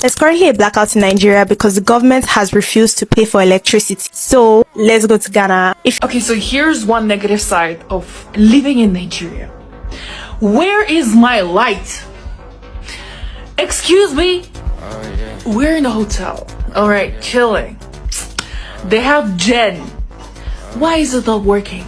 There's currently a blackout in Nigeria because the government has refused to pay for electricity. So let's go to Ghana. Okay, so here's one negative side of living in Nigeria. Where is my light? Excuse me? We're in a hotel. All right, chilling. They have Gen. Why is it not working?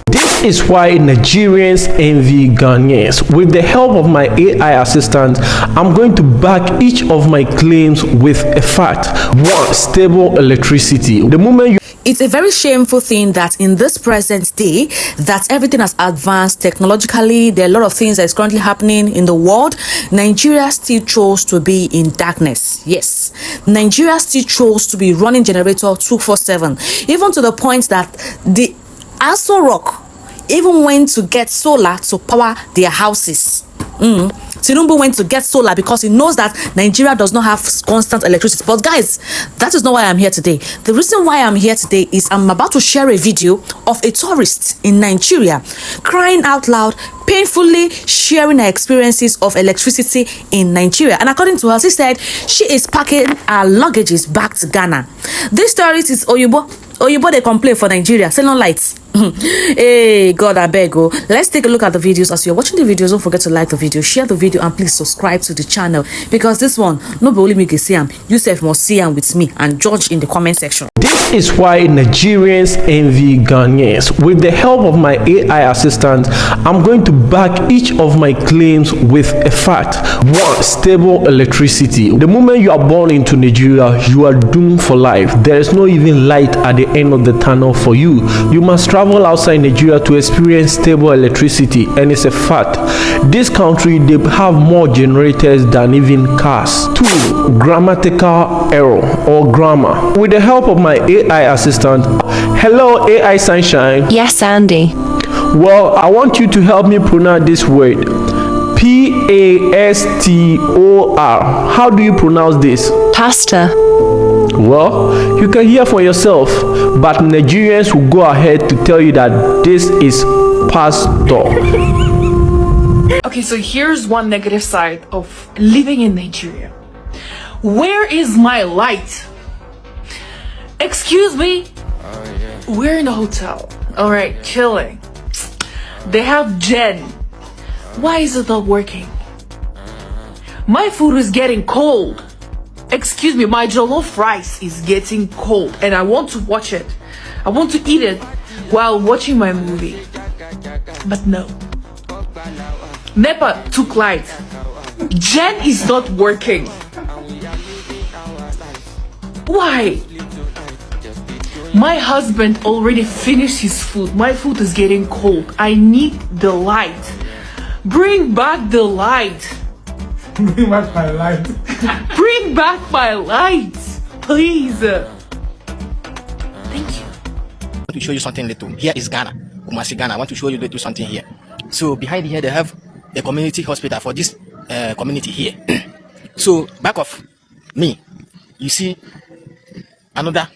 This is why Nigerians envy Ghanaians. With the help of my AI assistant, I'm going to back each of my claims with a fact. 1. Stable electricity. The moment you It's a very shameful thing that in this present day that everything has advanced technologically. There are a lot of things that is currently happening in the world. Nigeria still chose to be in darkness. Yes, Nigeria still chose to be running generator 247, even to the point that the Aso Rock even went to get solar to power their houses. Tinubu went to get solar because he knows that Nigeria does not have constant electricity. But guys, that is not why I'm here today. The reason why I'm here today is I'm about to share a video of a tourist in Nigeria crying out loud, painfully sharing her experiences of electricity in Nigeria. And according to her, she said she is packing her luggages back to Ghana. This tourist is Oyibo, they complain for Nigeria, say no lights. Hey, God, I beg you. Let's take a look at the videos. As you're watching the videos, don't forget to like the video, share the video, and please subscribe to the channel. Because this one, nobody only me can see him. You self must see him with me and judge in the comment section. This is why Nigerians envy Ghanaians. With the help of my AI assistant, I'm going to back each of my claims with a fact. 1. Stable electricity. The moment you are born into Nigeria, you are doomed for life. There is no even light at the end of the tunnel for you. You must travel outside Nigeria to experience stable electricity, and it's a fact. This country, they have more generators than even cars. 2. Grammatical error or grammar. With the help of my AI assistant, hello AI Sunshine. Yes, Andy. Well, I want you to help me pronounce this word. Pastor. How do you pronounce this? Pasta. Well, you can hear for yourself, but Nigerians will go ahead to tell you that this is pastor. Okay, so here's one negative side of living in Nigeria. Where is my light? Excuse me? We're in a hotel. All right, chilling. They have Gen. Why is it not working? My food is getting cold. Excuse me, my jollof rice is getting cold and I want to watch it. I want to eat it while watching my movie. But no. NEPA took light. Gen is not working. Why? My husband already finished his food. My food is getting cold. I need the light. Bring back the light. Bring back my light. Bring back my light, please. Thank you. I want to show you something little. Here is Ghana, Kumasi, Ghana. I want to show you little something here. So behind here they have a community hospital for this community here. So back of me, you see another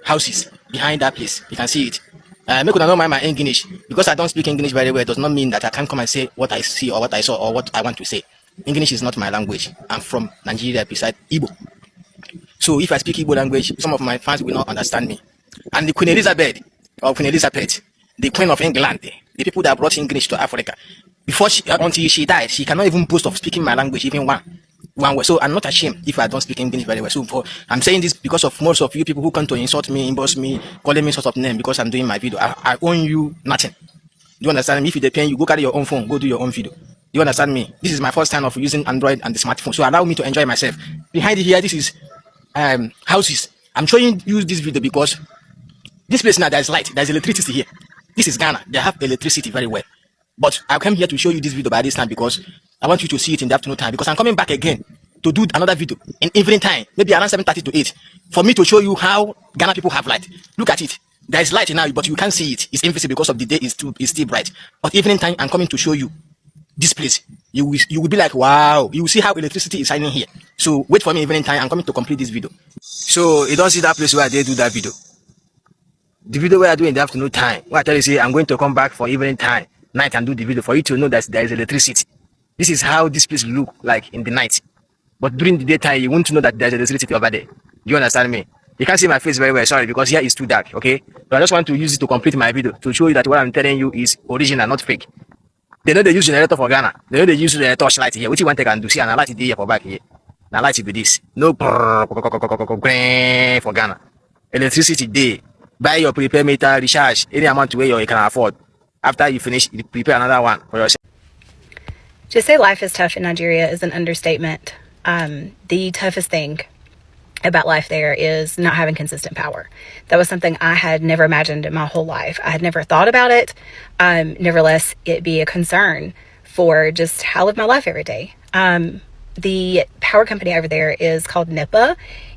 houses behind that place. You can see it. Make una not mind my English because I don't speak English very well. It does not mean that I can't come and say what I see or what I saw or what I want to say. English is not my language. I'm from Nigeria beside Igbo. So if I speak Igbo language, some of my fans will not understand me. And the Queen Elizabeth, the Queen of England, the people that brought English to Africa, until she died, she cannot even boast of speaking my language, even one word. So I'm not ashamed if I don't speak English very well. So I'm saying this because of most of you people who come to insult me, inbox me, calling me sort of name because I'm doing my video. I own you nothing. Do you understand me? If you depend, you go carry your own phone, go do your own video. You understand me? This is my first time of using Android and the smartphone, so allow me to enjoy myself. Behind here, this is houses. I'm showing you this video because this place now there's light, there's electricity here. This is Ghana. They have electricity very well. But I came here to show you this video by this time because I want you to see it in the afternoon time because I'm coming back again to do another video in evening time, maybe around 7:30 to 8, for me to show you how Ghana people have light. Look at it. There is light now, but you can't see it. It's invisible because of the day is still bright. But evening time, I'm coming to show you this place. You will be like, wow. You will see how electricity is shining here. So wait for me evening time. I'm coming to complete this video. So you don't see that place where I did do that video. The video where I do in the afternoon time, where I tell you say I'm going to come back for evening time, night, and do the video for you to know that there is electricity. This is how this place look like in the night. But during the daytime, you won't know that there's electricity over there. Do you understand me? You can't see my face very well, sorry, because here is too dark, okay? But I just want to use it to complete my video, to show you that what I'm telling you is original, not fake. They know they use generator for Ghana. They know they use the torchlight here. What you want they can do? See, and I light it here for back here. Now light it with this. No for Ghana. Electricity day. Buy your prepaid meter, recharge any amount to where you can afford. After you finish, you prepare another one for yourself. To say life is tough in Nigeria is an understatement. The toughest thing about life there is not having consistent power. That was something I had never imagined in my whole life. I had never thought about it. Nevertheless, it be a concern for just how I live my life every day. The power company over there is called NEPA.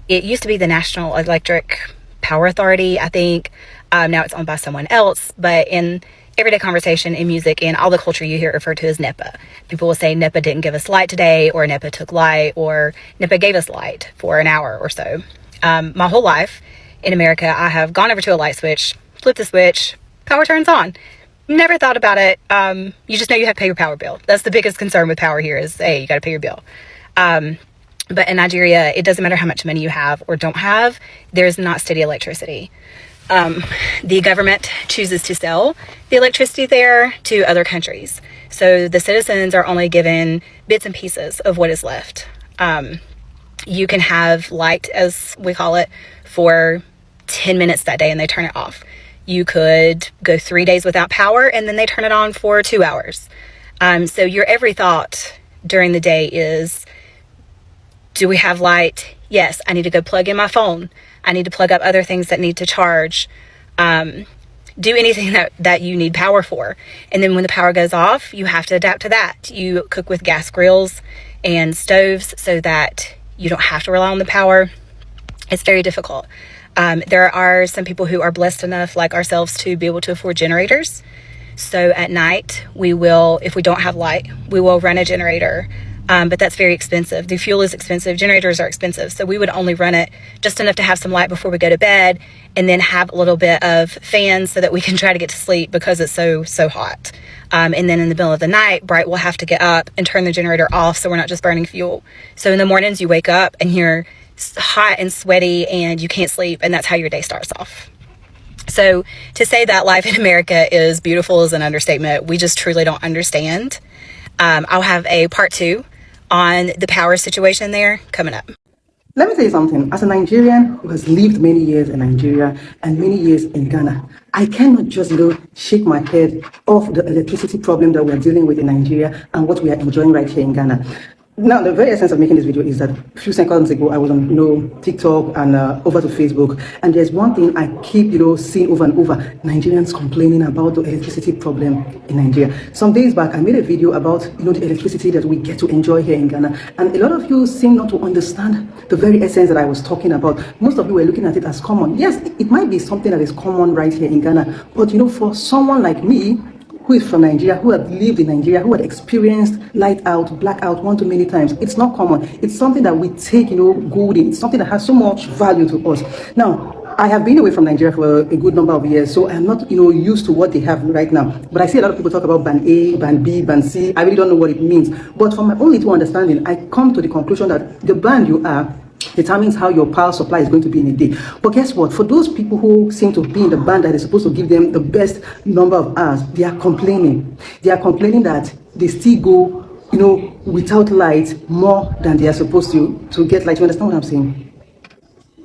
It used to be the National Electric Power Authority, I think. Now it's owned by someone else, but in everyday conversation, in music, and all the culture, you hear it referred to as NEPA. People will say NEPA didn't give us light today, or NEPA took light, or NEPA gave us light for an hour or so. My whole life in America, I have gone over to a light switch, flipped the switch, power turns on. Never thought about it. You just know you have to pay your power bill. That's the biggest concern with power here is, hey, you got to pay your bill. But in Nigeria, it doesn't matter how much money you have or don't have, there's not steady electricity. The government chooses to sell the electricity there to other countries. So the citizens are only given bits and pieces of what is left. You can have light, as we call it, for 10 minutes that day and they turn it off. You could go 3 days without power and then they turn it on for 2 hours. So your every thought during the day is, do we have light? Yes, I need to go plug in my phone. I need to plug up other things that need to charge. Do anything that you need power for. And then when the power goes off, you have to adapt to that. You cook with gas grills and stoves so that you don't have to rely on the power. It's very difficult. There are some people who are blessed enough, like ourselves, to be able to afford generators. So at night, we will, if we don't have light, we will run a generator. But that's very expensive. The fuel is expensive. Generators are expensive. So we would only run it just enough to have some light before we go to bed and then have a little bit of fans so that we can try to get to sleep because it's so hot. And then in the middle of the night, Bright will have to get up and turn the generator off so we're not just burning fuel. So in the mornings you wake up and you're hot and sweaty and you can't sleep, and that's how your day starts off. So to say that life in America is beautiful is an understatement. We just truly don't understand. I'll have a part 2 on the power situation there coming up. Let me tell you something. As a Nigerian who has lived many years in Nigeria and many years in Ghana, I cannot just shake my head off the electricity problem that we're dealing with in Nigeria and what we are enjoying right here in Ghana. Now, the very essence of making this video is that a few seconds ago, I was on TikTok and over to Facebook, and there's one thing I keep seeing over and over: Nigerians complaining about the electricity problem in Nigeria. Some days back, I made a video about the electricity that we get to enjoy here in Ghana, and a lot of you seem not to understand the very essence that I was talking about. Most of you were looking at it as common. Yes, it might be something that is common right here in Ghana, but for someone like me, who is from Nigeria, who had lived in Nigeria, who had experienced light out, blackout one too many times, it's not common. It's something that we take, good in. It's something that has so much value to us. Now, I have been away from Nigeria for a good number of years, so I'm not, used to what they have right now. But I see a lot of people talk about band A, band B, band C. I really don't know what it means. But from my own little understanding, I come to the conclusion that the band you are determines how your power supply is going to be in a day. But guess what? For those people who seem to be in the band that is supposed to give them the best number of hours, they are complaining. They are complaining that they still go, without light more than they are supposed to get light. You understand what I'm saying?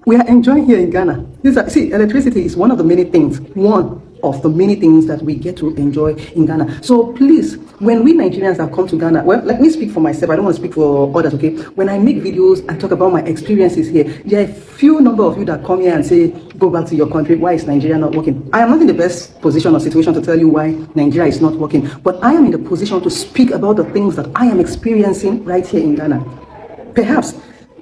We are enjoying here in Ghana. Electricity is one of the many things. One of the many things that we get to enjoy in Ghana. So please, when we Nigerians have come to Ghana, well, let me speak for myself. I don't want to speak for others, okay? When I make videos and talk about my experiences here, there are a few number of you that come here and say, go back to your country. Why is Nigeria not working? I am not in the best position or situation to tell you why Nigeria is not working, but I am in the position to speak about the things that I am experiencing right here in Ghana. Perhaps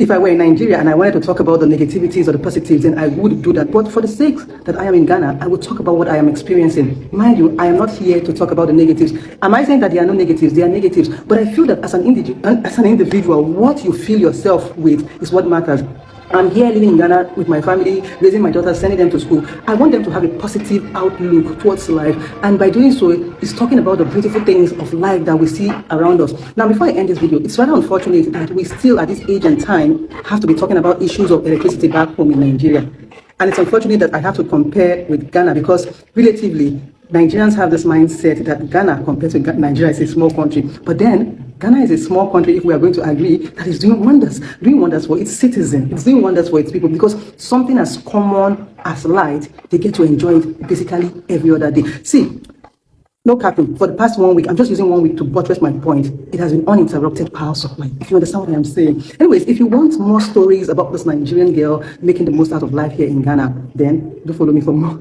If I were in Nigeria and I wanted to talk about the negativities or the positives, then I would do that. But for the sake that I am in Ghana, I would talk about what I am experiencing. Mind you, I am not here to talk about the negatives. Am I saying that there are no negatives? There are negatives. But I feel that as an individual, what you fill yourself with is what matters. I'm here living in Ghana with my family, raising my daughters, sending them to school. I want them to have a positive outlook towards life. And by doing so, it's talking about the beautiful things of life that we see around us. Now, before I end this video, it's rather unfortunate that we still, at this age and time, have to be talking about issues of electricity back home in Nigeria. And it's unfortunate that I have to compare with Ghana because, relatively, Nigerians have this mindset that Ghana, compared to Nigeria, is a small country. But then, Ghana is a small country, if we are going to agree, that is doing wonders for its citizens. It's doing wonders for its people because something as common as light, they get to enjoy it basically every other day. See, no capping, for the past 1 week, I'm just using 1 week to buttress my point. It has been uninterrupted power supply, if you understand what I'm saying. Anyways, if you want more stories about this Nigerian girl making the most out of life here in Ghana, then do follow me for more.